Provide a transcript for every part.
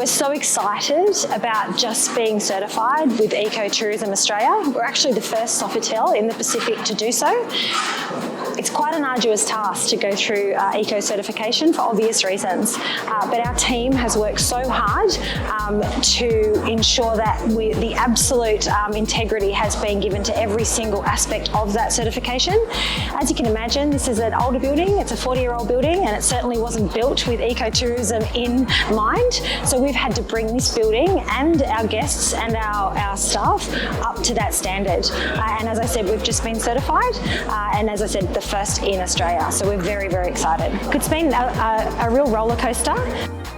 We're so excited about just being certified with Ecotourism Australia. We're actually the first Sofitel in the Pacific to do so. It's quite an arduous task to go through eco certification for obvious reasons, but our team has worked so hard to ensure that the absolute integrity has been given to every single aspect of that certification. As you can imagine, this is an older building, it's a 40-year-old building, and it certainly wasn't built with ecotourism in mind. So we've had to bring this building and our guests and our staff up to that standard. And as I said, we've just been certified, and as I said, the first in Australia. So we're very, very excited. It's been a real roller coaster.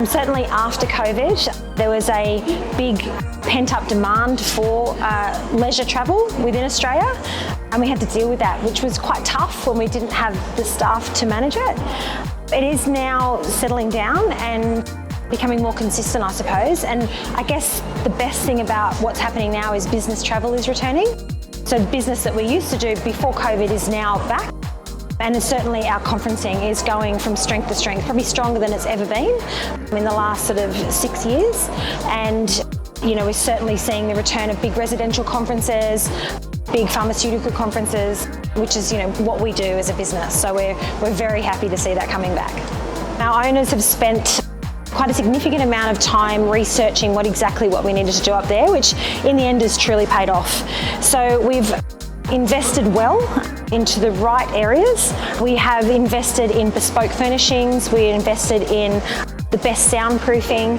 Certainly after COVID, there was a big pent-up demand for leisure travel within Australia, and we had to deal with that, which was quite tough when we didn't have the staff to manage it. It is now settling down and becoming more consistent, I suppose, and I guess the best thing about what's happening now is business travel is returning. So business that we used to do before COVID is now back. And certainly our conferencing is going from strength to strength, probably stronger than it's ever been in the last sort of 6 years. And, you know, we're certainly seeing the return of big residential conferences, big pharmaceutical conferences, which is, you know, what we do as a business. So we're very happy to see that coming back. Our owners have spent quite a significant amount of time researching what we needed to do up there, which in the end has truly paid off. So we've invested well into the right areas. We have invested in bespoke furnishings, we invested in the best soundproofing,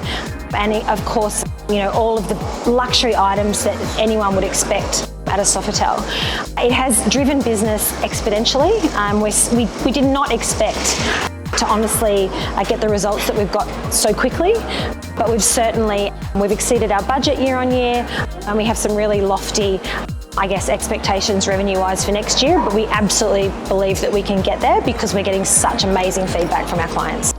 and of course, you know, all of the luxury items that anyone would expect at a Sofitel. It has driven business exponentially. We did not expect to honestly get the results that we've got so quickly, but we've exceeded our budget year on year, and we have some really lofty, I guess, expectations revenue-wise for next year, but we absolutely believe that we can get there because we're getting such amazing feedback from our clients.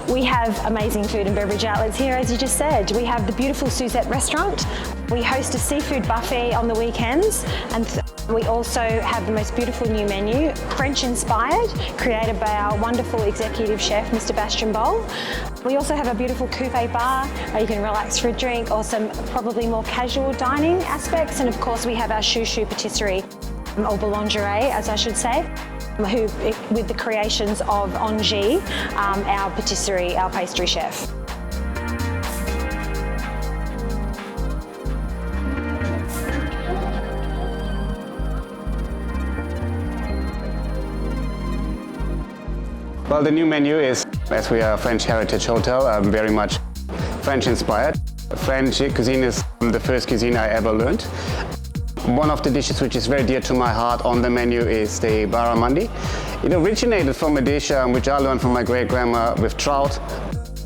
We have amazing food and beverage outlets here, as you just said. We have the beautiful Suzette restaurant. We host a seafood buffet on the weekends, and we also have the most beautiful new menu, French-inspired, created by our wonderful executive chef, Mr. Bastian Boll. We also have a beautiful coupe bar where you can relax for a drink, or some probably more casual dining aspects. And of course, we have our chou patisserie, or boulangerie, as I should say, with the creations of Angie, our pastry chef. Well, the new menu is, as we are a French heritage hotel, very much French-inspired. French cuisine is the first cuisine I ever learned. One of the dishes which is very dear to my heart on the menu is the barramundi. It originated from a dish which I learned from my great-grandma with trout.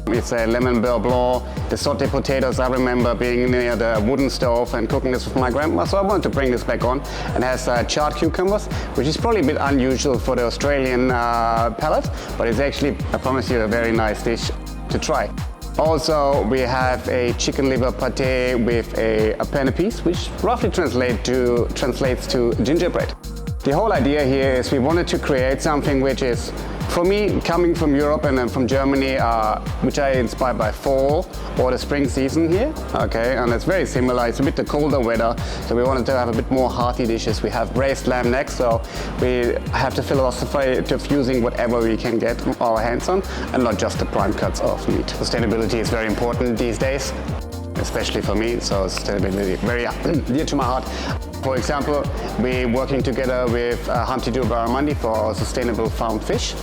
It's a lemon beurre blanc, the sauté potatoes. I remember being near the wooden stove and cooking this with my grandma, so I wanted to bring this back on. And has charred cucumbers, which is probably a bit unusual for the Australian palate, but it's actually, I promise you, a very nice dish to try. Also, we have a chicken liver pâté with a pain épice, which roughly translates to gingerbread. The whole idea here is we wanted to create something which is, for me, coming from Europe and then from Germany, which I inspired by fall or the spring season here. Okay, and it's very similar. It's a bit the colder weather, so we wanted to have a bit more hearty dishes. We have braised lamb necks, so we have the philosophy of using whatever we can get our hands on, and not just the prime cuts of meat. Sustainability is very important these days, especially for me, so sustainability is very dear to my heart. For example, we're working together with Humpty Doo Barramundi for our sustainable farmed fish.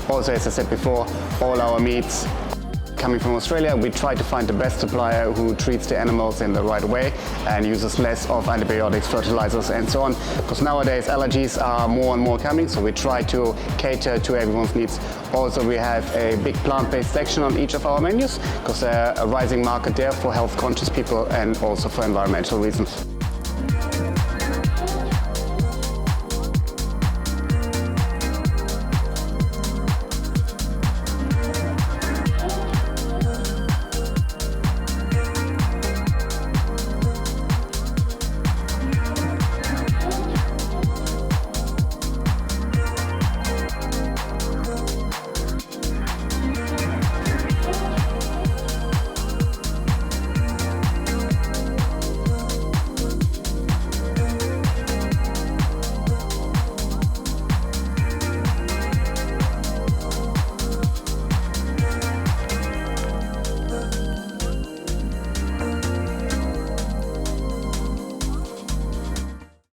Also, as I said before, all our meats coming from Australia, we try to find the best supplier who treats the animals in the right way and uses less of antibiotics, fertilizers and so on. Because nowadays allergies are more and more coming, so we try to cater to everyone's needs. Also, we have a big plant-based section on each of our menus because there's a rising market there for health-conscious people and also for environmental reasons.